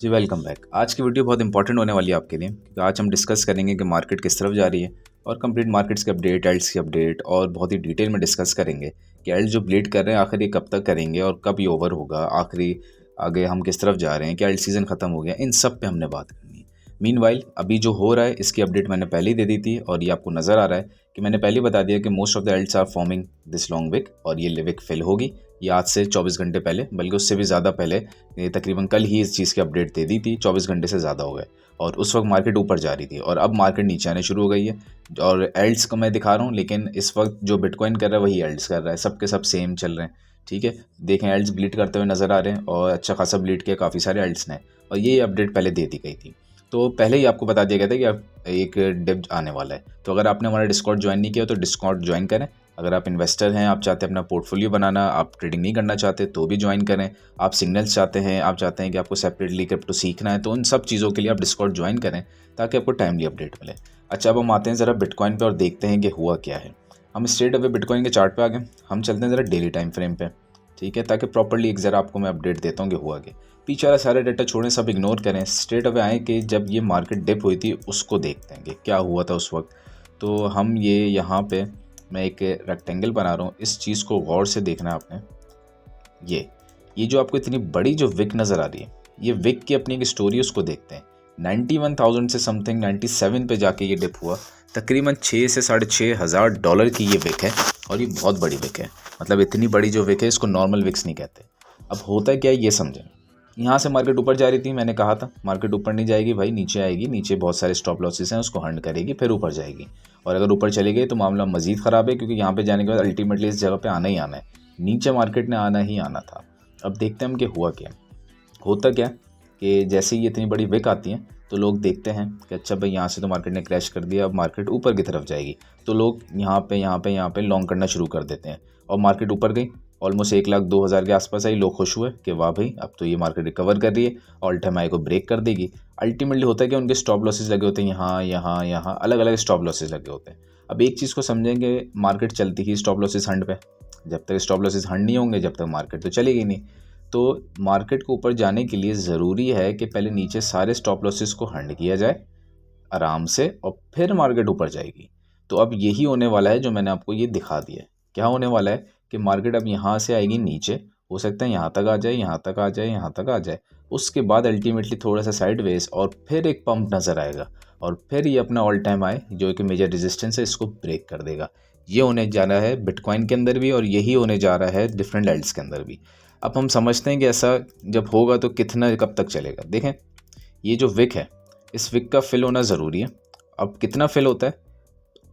जी welcome back. आज की video बहुत इंपॉर्टेंट होने वाली है आपके लिए क्योंकि आज हम डिस्कस करेंगे कि मार्केट किस तरफ जा रही है और कंप्लीट मार्केट्स की अपडेट, एल्ट्स की अपडेट और बहुत ही डिटेल में डिस्कस करेंगे कि एल्ट्स जो ब्लीड कर रहे हैं आखिर ये कब तक करेंगे और कब ये ओवर होगा, आखिरी आगे हम किस तरफ जा रहे हैं, क्या एल्ट सीज़न ख़त्म हो गया, इन सब पे हमने बात करनी है। मीनवाइल अभी जो हो रहा है इसकी अपडेट मैंने पहले ही दे दी थी और ये आपको नज़र आ रहा है कि मैंने पहले ही बता दिया कि most of the adults are forming this long week और ये विक फिल होगी। ये आज से 24 घंटे पहले, बल्कि उससे भी ज़्यादा पहले, ये तकरीबन कल ही इस चीज़ की अपडेट दे दी थी। 24 घंटे से ज़्यादा हो गए और उस वक्त मार्केट ऊपर जा रही थी और अब मार्केट नीचे आने शुरू हो गई है। और एल्ट्स को मैं दिखा रहा हूँ, लेकिन इस वक्त जो बिटकॉइन कर रहा है वही एल्ट्स कर रहा है, सब के सब सेम चल रहे हैं। ठीक है, देखें एल्ट्स ब्लीड करते हुए नज़र आ रहे हैं और अच्छा खासा ब्लीड किया काफ़ी सारे एल्ट्स ने, और ये अपडेट पहले दे दी गई थी। तो पहले ही आपको बता दिया गया था कि आप एक डिप आने वाला है। तो अगर आपने हमारा डिस्कॉर्ड ज्वाइन नहीं किया तो डिस्कॉर्ड ज्वाइन करें। अगर आप इन्वेस्टर हैं, आप चाहते हैं अपना पोर्टफोलियो बनाना, आप ट्रेडिंग नहीं करना चाहते तो भी ज्वाइन करें। आप सिग्नल्स चाहते हैं, आप चाहते हैं कि आपको सेपरेटली क्रिप्टो सीखना है, तो उन सब चीज़ों के लिए आप डिस्कॉर्ड ज्वाइन करें ताकि आपको टाइमली अपडेट मिले। अच्छा, अब हम आते हैं ज़रा बिटकॉइन पे और देखते हैं कि हुआ क्या है। हम स्ट्रेट अवे बिटकॉइन के चार्ट पे आ गए। हम चलते हैं ज़रा डेली टाइम फ्रेम पे, ठीक है, ताकि प्रॉपर्ली एक ज़रा आपको मैं अपडेट देता हूँ कि हुआ क्या। पीछे वाला सारे डाटा छोड़ें, सब इग्नोर करें, स्ट्रेट अवे आए कि जब ये मार्केट डिप हुई थी उसको देखते हैं कि क्या हुआ था उस वक्त। तो हम ये यहाँ पे मैं एक रेक्टेंगल बना रहा हूँ, इस चीज़ को गौर से देखना है आपने। ये जो आपको इतनी बड़ी जो विक नज़र आ रही है, ये विक की अपनी एक स्टोरी, उसको देखते हैं। 91,000 से समथिंग 97 पे जाके ये डिप हुआ। तकरीबन 6 से $6,500 की ये विक है और ये बहुत बड़ी विक है। मतलब इतनी बड़ी जो विक है इसको नॉर्मल विक्स नहीं कहते। अब होता क्या है ये समझें। यहाँ से मार्केट ऊपर जा रही थी, मैंने कहा था मार्केट ऊपर नहीं जाएगी भाई, नीचे आएगी, नीचे बहुत सारे स्टॉप लॉसेस हैं, उसको हंड करेगी, फिर ऊपर जाएगी। और अगर ऊपर चली गई तो मामला मज़ीद ख़राब है, क्योंकि यहाँ पे जाने के बाद अल्टीमेटली इस जगह पे आना ही आना है, नीचे मार्केट ने आना ही आना था। अब देखते हैं हम कि हुआ क्या। होता क्या कि जैसे ही इतनी बड़ी विक आती है तो लोग देखते हैं कि अच्छा भाई यहाँ से तो मार्केट ने क्रैश कर दिया, अब मार्केट ऊपर की तरफ जाएगी, तो लोग यहाँ पे लॉन्ग करना शुरू कर देते हैं। और मार्केट ऊपर गई, ऑलमोस्ट 1,02,000 के आसपास आई। लोग खुश हुए कि वाह भाई अब तो ये मार्केट रिकवर कर रही है, ऑल टाइम हाई को ब्रेक कर देगी। अल्टीमेटली होता है कि उनके स्टॉप लॉसेस लगे होते हैं, यहाँ अलग अलग स्टॉप लॉसेस लगे होते हैं। अब एक चीज़ को समझेंगे, मार्केट चलती ही स्टॉप लॉसेस हंड पे, जब तक स्टॉप लॉसेस हंड नहीं होंगे जब तक मार्केट तो चलेगी नहीं। तो मार्केट को ऊपर जाने के लिए ज़रूरी है कि पहले नीचे सारे स्टॉप लॉसेस को हंड किया जाए आराम से, और फिर मार्केट ऊपर जाएगी। तो अब यही होने वाला है जो मैंने आपको ये दिखा दिया है। क्या होने वाला है कि मार्केट अब यहाँ से आएगी नीचे, हो सकता है यहाँ तक आ जाए, यहाँ तक आ जाए, यहाँ तक आ जाए, उसके बाद अल्टीमेटली थोड़ा सा साइडवेज और फिर एक पंप नज़र आएगा और फिर ये अपना ऑल टाइम हाई जो कि मेजर रेजिस्टेंस है इसको ब्रेक कर देगा। ये होने जा रहा है बिटकॉइन के अंदर भी और यही होने जा रहा है डिफरेंट एल्ट्स के अंदर भी। अब हम समझते हैं कि ऐसा जब होगा तो कितना कब तक चलेगा। देखें, ये जो विक है इस विक का फिल होना ज़रूरी है। अब कितना फिल होता है,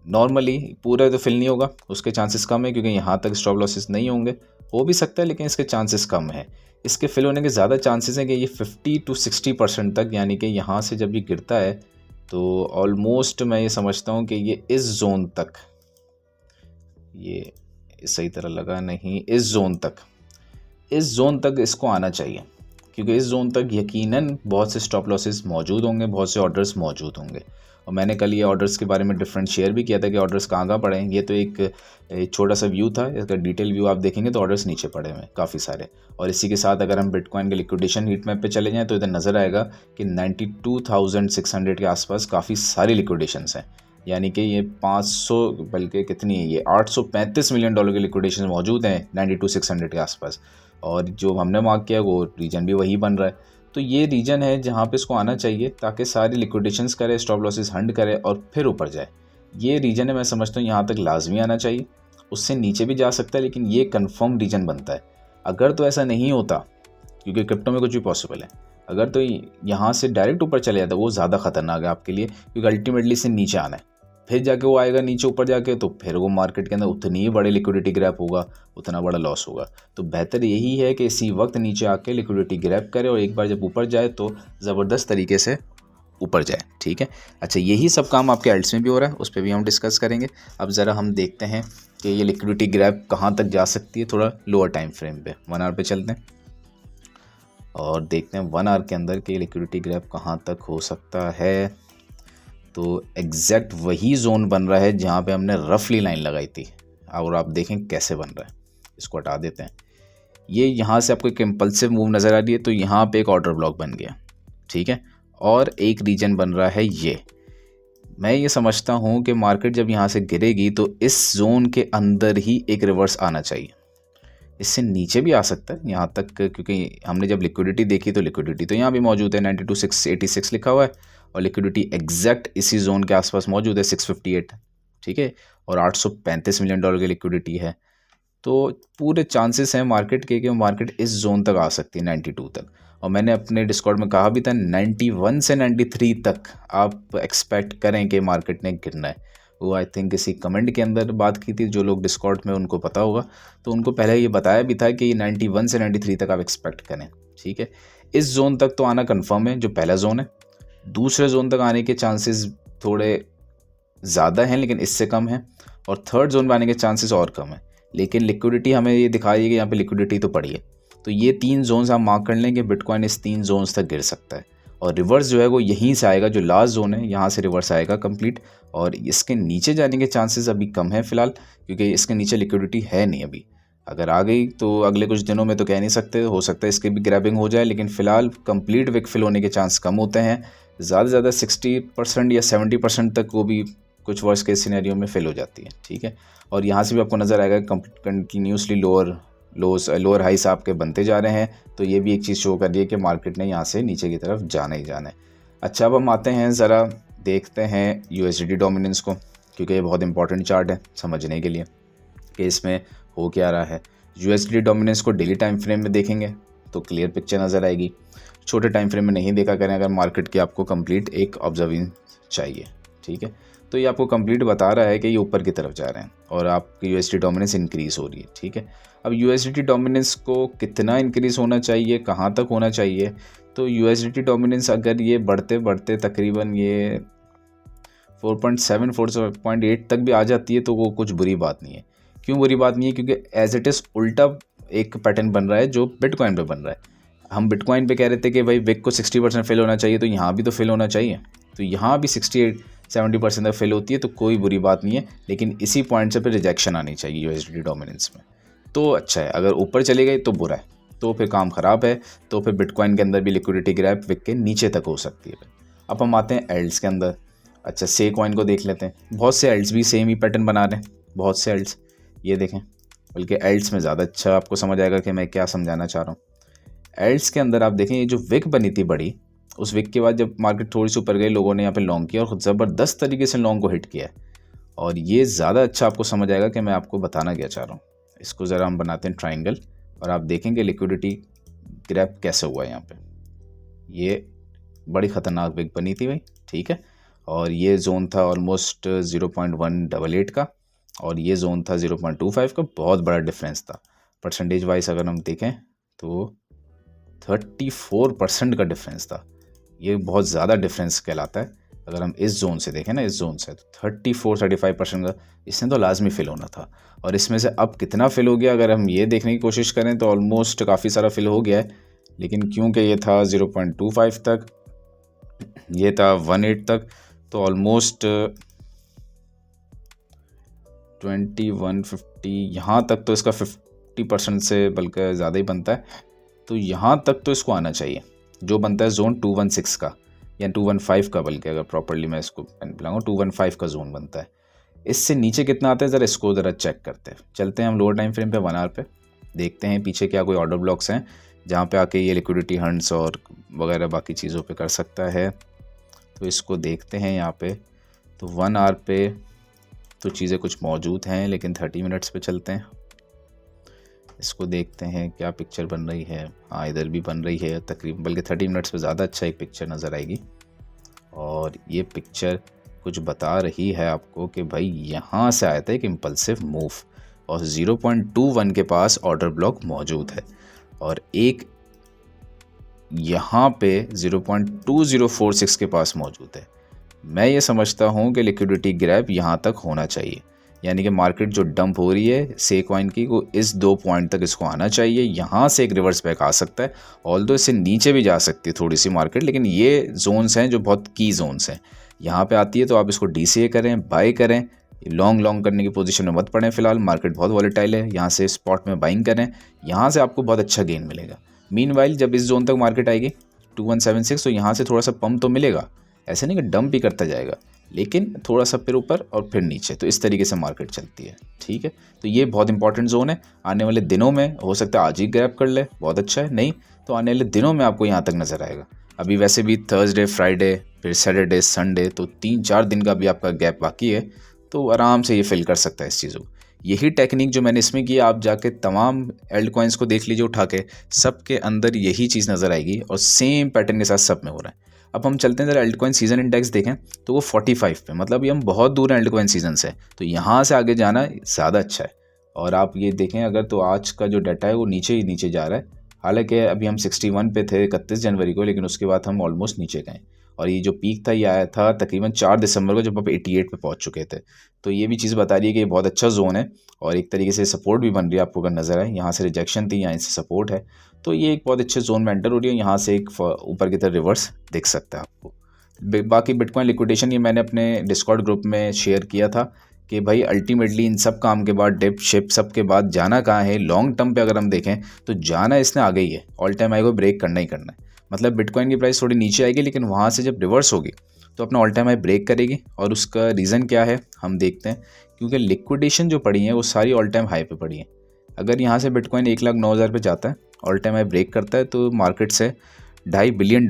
नॉर्मली पूरा तो फिल नहीं होगा, उसके चांसेस कम है क्योंकि यहाँ तक स्टॉप लॉसेस नहीं होंगे। हो भी सकता है लेकिन इसके चांसेस कम है। इसके फिल होने के ज़्यादा चांसेस हैं कि ये 50 to 60% तक, यानी कि यहाँ से जब ये गिरता है तो ऑलमोस्ट मैं ये समझता हूँ कि ये इस जोन तक, ये सही तरह लगा नहीं, इस जोन तक इसको आना चाहिए, क्योंकि इस जोन तक यकीनन बहुत से स्टॉप लॉसेस मौजूद होंगे, बहुत से ऑर्डर्स मौजूद होंगे। और मैंने कल ये ऑर्डर्स के बारे में डिफरेंट शेयर भी किया था कि ऑर्डर्स कहाँ पड़े हैं। ये तो एक छोटा सा व्यू था, इसका डिटेल व्यू आप देखेंगे तो ऑर्डर्स नीचे पड़े हुए हैं काफ़ी सारे। और इसी के साथ अगर हम बिटकॉइन के लिक्विडेशन हीट मैप पे चले जाएँ तो इधर नज़र आएगा कि 92,600 के आसपास काफ़ी सारी लिक्विडेशंस हैं, यानी कि ये 500 बल्कि कितनी है, ये $835 मिलियन के लिक्विडेशन मौजूद हैं 92,600 के आसपास। और जो हमने मार्क किया वो रीजन भी वही बन रहा है। तो ये रीजन है जहाँ पे इसको आना चाहिए ताकि सारी लिक्विडेशंस करे, स्टॉप लॉसेस हंड करे और फिर ऊपर जाए। ये रीजन है, मैं समझता हूँ यहाँ तक लाजमी आना चाहिए। उससे नीचे भी जा सकता है लेकिन ये कंफर्म रीजन बनता है। अगर तो ऐसा नहीं होता, क्योंकि क्रिप्टो में कुछ भी पॉसिबल है, अगर तो यहाँ से डायरेक्ट ऊपर चले जाता वो ज़्यादा खतरनाक है आपके लिए, क्योंकि अल्टीमेटली से नीचे आना है, फिर जाके वो आएगा नीचे ऊपर जाके, तो फिर वो मार्केट के अंदर उतनी ही बड़ी लिक्विडिटी ग्रैप होगा, उतना बड़ा लॉस होगा। तो बेहतर यही है कि इसी वक्त नीचे आके लिक्विडिटी ग्रैप करे और एक बार जब ऊपर जाए तो ज़बरदस्त तरीके से ऊपर जाए। ठीक है, अच्छा यही सब काम आपके एल्ट्स में भी हो रहा है, उस पर भी हम डिस्कस करेंगे। अब ज़रा हम देखते हैं कि ये लिक्विडिटी ग्रैप कहाँ तक जा सकती है। थोड़ा लोअर टाइम फ्रेम पे 1 आवर पे चलते हैं और देखते हैं 1 आवर के अंदर कि लिक्विडिटी ग्रैप कहाँ तक हो सकता है। तो एग्जैक्ट वही जोन बन रहा है जहाँ पे हमने रफली लाइन लगाई थी, और आप देखें कैसे बन रहा है। इसको हटा देते हैं। ये यहाँ से आपको एक इम्पल्सिव मूव नज़र आ रही है, तो यहाँ पे एक ऑर्डर ब्लॉक बन गया। ठीक है, और एक रीजन बन रहा है ये। मैं ये समझता हूँ कि मार्केट जब यहाँ से गिरेगी तो इस जोन के अंदर ही एक रिवर्स आना चाहिए। इससे नीचे भी आ सकता है यहाँ तक, क्योंकि हमने जब लिक्विडिटी देखी तो लिक्विडिटी तो यहाँ भी मौजूद है, 92,686 लिखा हुआ है, और लिक्विडिटी एग्जैक्ट इसी जोन के आसपास मौजूद है, 658, ठीक है, और $835 मिलियन की लिक्विडिटी है। तो पूरे चांसेस हैं मार्केट के कि मार्केट इस जोन तक आ सकती है, 92 तक। और मैंने अपने डिस्कॉर्ड में कहा भी था 91 से 93 तक आप एक्सपेक्ट करें कि मार्केट ने गिरना है। वो आई थिंक किसी कमेंट के अंदर बात की थी, जो लोग डिस्कॉर्ड में उनको पता होगा, तो उनको पहले ये बताया भी था कि 91 से 93 तक आप एक्सपेक्ट करें, ठीक है। इस जोन तक तो आना कन्फर्म है, जो पहला जोन है। दूसरे जोन तक आने के चांसेस थोड़े ज़्यादा हैं लेकिन इससे कम है, और थर्ड जोन में आने के चांसेस और कम है। लेकिन लिक्विडिटी हमें ये दिखा रही है कि यहाँ पे लिक्विडिटी तो पड़ी है। तो ये 3 जोन्स आप मार्क कर लें कि बिटकॉइन इस 3 जोन्स तक गिर सकता है, और रिवर्स जो है वो यहीं से आएगा, जो लास्ट जोन है यहाँ से रिवर्स आएगा कंप्लीट। और इसके नीचे जाने के चांसेस अभी कम है फिलहाल, क्योंकि इसके नीचे लिक्विडिटी है नहीं अभी। अगर आ गई तो अगले कुछ दिनों में तो कह नहीं सकते, हो सकता है इसकी भी ग्रैबिंग हो जाए, लेकिन फ़िलहाल कंप्लीट विक फिल होने के चांस कम होते हैं। ज़्यादा से ज़्यादा 60% या 70% तक वो भी कुछ वर्स्ट केस सिनेरियो में फिल हो जाती है, ठीक है। और यहाँ से भी आपको नज़र आएगा कंटिन्यूसली लोअर हाइस आपके बनते जा रहे हैं, तो ये भी एक चीज़ शो कर रही है कि मार्केट ने यहाँ से नीचे की तरफ जाना ही जाना है। अच्छा, अब हम आते हैं ज़रा देखते हैं USDT डोमिनेंस को, क्योंकि ये बहुत इंपॉर्टेंट चार्ट है समझने के लिए कि इसमें हो क्या रहा है। USDT डोमिनेंस को डेली टाइम फ्रेम में देखेंगे तो क्लियर पिक्चर नज़र आएगी। छोटे टाइम फ्रेम में नहीं देखा करें अगर मार्केट की आपको कंप्लीट एक ऑब्जर्विंग चाहिए, ठीक है। तो ये आपको कंप्लीट बता रहा है कि ये ऊपर की तरफ जा रहे हैं और आपकी USDT डोमिनेंस इंक्रीज़ हो रही है, ठीक है। अब USDT डोमिनेंस को कितना इंक्रीज़ होना चाहिए, कहाँ तक होना चाहिए? तो USDT डोमिनेंस अगर ये बढ़ते बढ़ते तकरीबन ये 4.7 4.8 तक भी आ जाती है तो वो कुछ बुरी बात नहीं है। क्यों बुरी बात नहीं है? क्योंकि एज इट इज़ उल्टा एक पैटर्न बन रहा है जो बिटकॉइन पे बन रहा है। हम बिटकॉइन पे कह रहे थे कि भाई विक को 60% फिल होना चाहिए, तो यहाँ भी तो फिल होना चाहिए। तो यहाँ भी 68-70% तक फिल होती है, तो कोई बुरी बात नहीं है। लेकिन इसी पॉइंट से फिर रिजेक्शन आनी चाहिए USDT डोमिनेंस में, तो अच्छा है। अगर ऊपर चली गई तो बुरा है, तो फिर काम ख़राब है। तो फिर बिटकॉइन के अंदर भी लिक्विडिटी ग्रैब विक के नीचे तक हो सकती है। अब हम आते हैं एल्ड्स के अंदर। अच्छा, से कॉइन को देख लेते हैं। बहुत से एल्ड्स भी सेम ही पैटर्न बना रहे हैं, बहुत से एल्ड्स, ये देखें। बल्कि एल्ड्स में ज़्यादा अच्छा आपको समझ आएगा कि मैं क्या समझाना चाह रहा हूँ। एल्ड्स के अंदर आप देखें, ये जो विक बनी थी बड़ी, उस विक के बाद जब मार्केट थोड़ी सी ऊपर गई, लोगों ने यहाँ पे लॉन्ग किया और ज़बरदस्त तरीके से लॉन्ग को हिट किया है। और ये ज़्यादा अच्छा आपको समझ आएगा कि मैं आपको बताना क्या चाह रहा हूँ। इसको ज़रा हम बनाते हैं ट्राइंगल, और आप देखेंगे लिक्विडिटी ग्रैब कैसे हुआ है यहाँ पे। ये बड़ी ख़तरनाक विक बनी थी भाई, ठीक है। और ये जोन था ऑलमोस्ट 0.188 का, और ये जोन था 0.25 का। बहुत बड़ा डिफरेंस था परसेंटेज वाइज। अगर हम देखें तो 34% का डिफरेंस था। ये बहुत ज़्यादा डिफरेंस कहलाता है। अगर हम इस जोन से देखें ना, इस जोन से, तो 34-35% का इसने तो लाजमी फिल होना था। और इसमें से अब कितना फिल हो गया, अगर हम ये देखने की कोशिश करें तो ऑलमोस्ट काफ़ी सारा फिल हो गया है। लेकिन क्योंकि ये था 0.25 तक, ये था 18 तक, तो ऑलमोस्ट 2150 यहाँ तक तो इसका 50% से बल्कि ज़्यादा ही बनता है। तो यहाँ तक तो इसको आना चाहिए, जो बनता है जोन 216 का या 215 का, बल्कि अगर प्रॉपर्ली मैं इसको बुलाऊंगा 215 का जोन बनता है। इससे नीचे कितना आता है ज़रा इसको ज़रा चेक करते हैं। चलते हैं हम लोअर टाइम फ्रेम पे 1 आवर पे, देखते हैं पीछे क्या कोई ऑर्डर ब्लॉक्स हैं जहाँ पे आके ये लिक्विडिटी हंट्स और वगैरह बाकी चीज़ों पे कर सकता है। तो इसको देखते हैं यहाँ पे। तो 1 आवर पे तो चीज़ें कुछ मौजूद हैं, लेकिन 30 मिनट्स पे चलते हैं। इसको देखते हैं क्या पिक्चर बन रही है। हाँ, इधर भी बन रही है तकरीबन, बल्कि 30 मिनट्स पे ज़्यादा अच्छा एक पिक्चर नज़र आएगी। और ये पिक्चर कुछ बता रही है आपको कि भाई यहाँ से आया था एक इम्पल्सिव मूव, और 0.21 के पास ऑर्डर ब्लॉक मौजूद है, और एक यहाँ पे 0.2046 के पास मौजूद है। मैं ये समझता हूँ कि लिक्विडिटी ग्रैब यहाँ तक होना चाहिए, यानी कि मार्केट जो डंप हो रही है से कॉइन की, वो इस 2 पॉइंट तक इसको आना चाहिए। यहाँ से एक रिवर्स बैक आ सकता है, ऑल्दो इससे नीचे भी जा सकती है थोड़ी सी मार्केट, लेकिन ये जोन्स हैं जो बहुत की जोन्स हैं। यहाँ पे आती है तो आप इसको DCA करें, बाय करें। लॉन्ग करने की पोजीशन में मत पड़ें फिलहाल, मार्केट बहुत वॉलेटाइल है। यहाँ से स्पॉट में बाइंग करें, यहाँ से आपको बहुत अच्छा गेन मिलेगा। मीनवाइल जब इस जोन तक मार्केट आएगी 2176, तो यहाँ से थोड़ा सा पंप तो मिलेगा, ऐसे नहीं कि डंप ही करता जाएगा, लेकिन थोड़ा सा फिर ऊपर और फिर नीचे, तो इस तरीके से मार्केट चलती है। ठीक है, तो ये बहुत इंपॉर्टेंट जोन है। आने वाले दिनों में हो सकता है आज ही ग्रैब कर ले, बहुत अच्छा है, नहीं तो आने वाले दिनों में आपको यहाँ तक नज़र आएगा। अभी वैसे भी थर्सडे, फ्राइडे, फिर सैटरडे, संडे, तो 3-4 दिन का भी आपका गैप बाकी है, तो आराम से ये फिल कर सकता है इस चीज़ों को। यही टेक्निक जो मैंने इसमें किया, आप जाके तमाम एल्ट कॉइन्स को देख लीजिए उठा के, सबके अंदर यही चीज़ नज़र आएगी और सेम पैटर्न के साथ सब में हो रहा है। अब हम चलते हैं, जरा एल्ट कॉइन सीजन इंडेक्स देखें तो वो 45 पे, मतलब ये हम बहुत दूर हैं एल्ट कॉइन सीजन से, तो यहाँ से आगे जाना ज़्यादा अच्छा है। और आप ये देखें अगर, तो आज का जो डाटा है वो नीचे ही नीचे जा रहा है। हालांकि अभी हम 61 पे थे 31 जनवरी को, लेकिन उसके बाद हम ऑलमोस्ट नीचे गए और ये जो पीक था ये आया था तकरीबन 4 दिसंबर को, जब आप 88 पे पहुंच चुके थे। तो ये भी चीज़ बता रही है कि ये बहुत अच्छा जोन है और एक तरीके से सपोर्ट भी बन रही है। आपको अगर नज़र आए, यहाँ से रिजेक्शन थी, यहाँ से सपोर्ट है, तो ये एक बहुत अच्छे जोन में एंटर हो रही है। यहाँ से एक ऊपर की तरफ रिवर्स दिख सकता है आपको। बाकी बिटकॉइन लिक्विडेशन ये मैंने अपने डिस्कॉर्ड ग्रुप में शेयर किया था कि भाई अल्टीमेटली इन सब काम के बाद, डिप शिप सब के बाद जाना कहाँ है। लॉन्ग टर्म पे अगर हम देखें तो जाना इसने आगे ही है, ऑल टाइम हाई को ब्रेक करना ही करना है। मतलब बिटकॉइन की प्राइस थोड़ी नीचे आएगी, लेकिन वहाँ से जब रिवर्स होगी तो अपना ऑल टाइम हाई ब्रेक करेगी। और उसका रीज़न क्या है हम देखते हैं, क्योंकि लिक्विडेशन जो पड़ी है वो सारी ऑल टाइम हाई पे पड़ी है। अगर यहाँ से बिटकॉइन 1,09,000 पे जाता है, ऑल टाइम हाई ब्रेक करता है, तो मार्केट से $2.5 बिलियन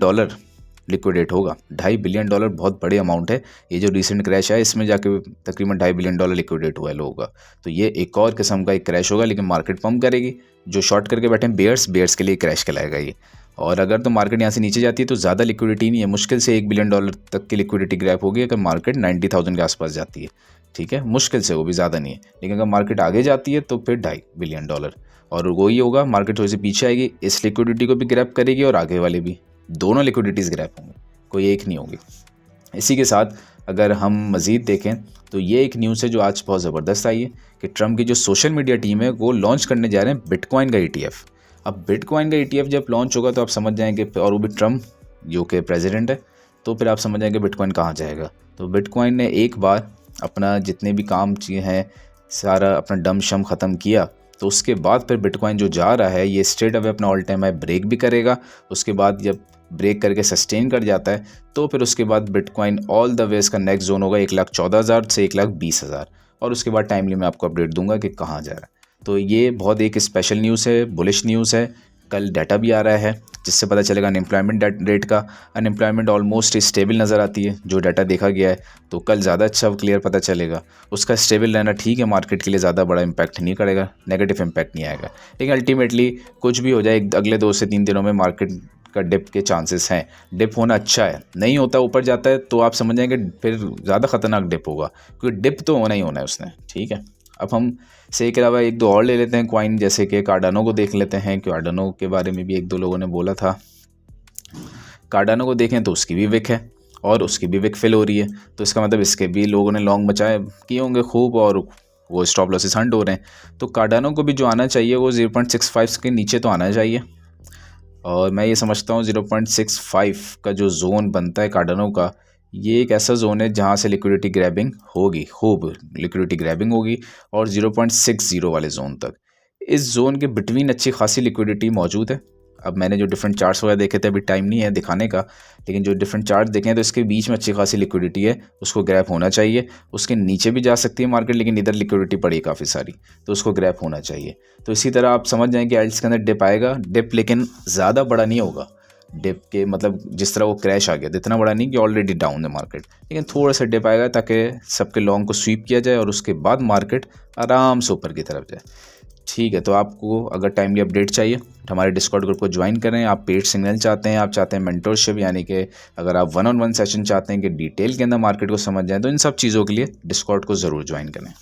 लिक्विडेट होगा। $2.5 बिलियन बहुत बड़े अमाउंट है। ये जो रिसेंट क्रैश है इसमें जाके तकरीबन $2.5 बिलियन लिक्विडेट हुआ है लोगों का। तो ये एक और किस्म का एक क्रैश होगा, लेकिन मार्केट पंप करेगी। जो शॉर्ट करके बैठे हैं बेयर्स के लिए क्रैश कहलाएगा ये। और अगर तो मार्केट यहाँ से नीचे जाती है तो ज़्यादा लिक्विडिटी नहीं है, मुश्किल से $1 बिलियन तक की लिक्विडिटी ग्रैप होगी अगर मार्केट 90,000 के आसपास जाती है। ठीक है, मुश्किल से, वो भी ज़्यादा नहीं है। लेकिन अगर मार्केट आगे जाती है तो फिर $2.5 बिलियन, और वही होगा, मार्केट थोड़ी सी पीछे आएगी, इस लिक्विडिटी को भी ग्रैप करेगी और आगे वाले भी, दोनों लिक्विडिटीज़ ग्रैप होंगी, कोई एक नहीं होगी। इसी के साथ अगर हम मज़ीद देखें तो ये एक न्यूज़ है जो आज बहुत ज़बरदस्त आई है कि ट्रम्प की जो सोशल मीडिया टीम है वो लॉन्च करने जा रहे हैं बिटकॉइन का ETF। अब बिटकॉइन का ETF जब लॉन्च होगा तो आप समझ जाएंगे, और वो भी ट्रम्प जो कि प्रेसिडेंट है, तो फिर आप समझ जाएंगे बिटकॉइन कहाँ जाएगा। तो बिटकॉइन ने एक बार अपना जितने भी काम चीज़ें हैं सारा अपना डम शम ख़त्म किया, तो उसके बाद फिर बिटकॉइन जो जा रहा है ये स्ट्रेट अवे अपना ऑल टाइम हाई ब्रेक भी करेगा। उसके बाद जब ब्रेक करके सस्टेन कर जाता है तो फिर उसके बाद बिटकॉइन ऑल द वे इसका नेक्स्ट जोन होगा 1,14,000 से 1,20,000, और उसके बाद टाइमली मैं आपको अपडेट दूंगा कि कहाँ जा रहा है। तो ये बहुत एक स्पेशल न्यूज़ है, बुलिश न्यूज़ है। कल डाटा भी आ रहा है जिससे पता चलेगा अनएम्प्लॉयमेंट रेट का। अनएम्प्लॉयमेंट ऑलमोस्ट स्टेबल नज़र आती है जो डाटा देखा गया है, तो कल ज़्यादा अच्छा क्लियर पता चलेगा। उसका स्टेबल रहना ठीक है, मार्केट के लिए ज़्यादा बड़ा इम्पैक्ट नहीं करेगा, नेगेटिव इम्पैक्ट नहीं आएगा। लेकिन अल्टीमेटली कुछ भी हो जाए, अगले 2 से 3 दिनों में मार्केट का डिप के चांसेस हैं। डिप होना अच्छा है, नहीं होता ऊपर जाता है तो आप समझ जाएंगे फिर ज़्यादा ख़तरनाक डिप होगा, क्योंकि डिप तो होना ही होना है उसने। ठीक है, अब हम से के अलावा 1-2 और ले लेते हैं कॉइन, जैसे कि कार्डानो को देख लेते हैं। कार्डानो के बारे में भी 1-2 लोगों ने बोला था। कार्डानो को देखें तो उसकी भी विक है और उसकी भी विक फिल हो रही है, तो इसका मतलब इसके भी लोगों ने लॉन्ग बचाए किए होंगे खूब और वो स्टॉप लॉसेस हंट हो रहे हैं। तो कार्डानो को भी जो आना चाहिए वो 0.65 के नीचे तो आना चाहिए, और मैं ये समझता हूँ 0.65 का जो जोन बनता है कार्डानो का, ये एक ऐसा जोन है जहाँ से लिक्विडिटी ग्रैबिंग होगी, खूब लिक्विडिटी ग्रैबिंग होगी, और 0.60 वाले जोन तक, इस जोन के बिटवीन अच्छी खासी लिक्विडिटी मौजूद है। अब मैंने जो डिफरेंट चार्ट्स वगैरह देखे थे, अभी टाइम नहीं है दिखाने का, लेकिन जो डिफरेंट चार्ट देखे हैं तो इसके बीच में अच्छी खासी लिक्विडिटी है, उसको ग्रैप होना चाहिए। उसके नीचे भी जा सकती है मार्केट, लेकिन इधर लिक्विडिटी पड़ी काफ़ी सारी, तो उसको ग्रैप होना चाहिए। तो इसी तरह आप समझ जाएं कि एल्ट्स के अंदर डिप आएगा, डिप लेकिन ज़्यादा बड़ा नहीं होगा। डिप के मतलब जिस तरह वो क्रैश आ गया इतना बड़ा नहीं कि ऑलरेडी डाउन है मार्केट, लेकिन थोड़ा सा डिप आएगा ताकि सबके लॉन्ग को स्वीप किया जाए और उसके बाद मार्केट आराम से ऊपर की तरफ जाए। ठीक है, तो आपको अगर टाइमली अपडेट चाहिए तो हमारे डिस्कॉर्ड ग्रुप को ज्वाइन करें। आप पेड सिग्नल चाहते हैं, आप चाहते हैं मेंटरशिप, यानी कि अगर आप 1-on-1 सेशन चाहते हैं कि डिटेल के अंदर मार्केट को समझ जाएं, तो इन सब चीज़ों के लिए डिस्कॉर्ड को ज़रूर ज्वाइन करें।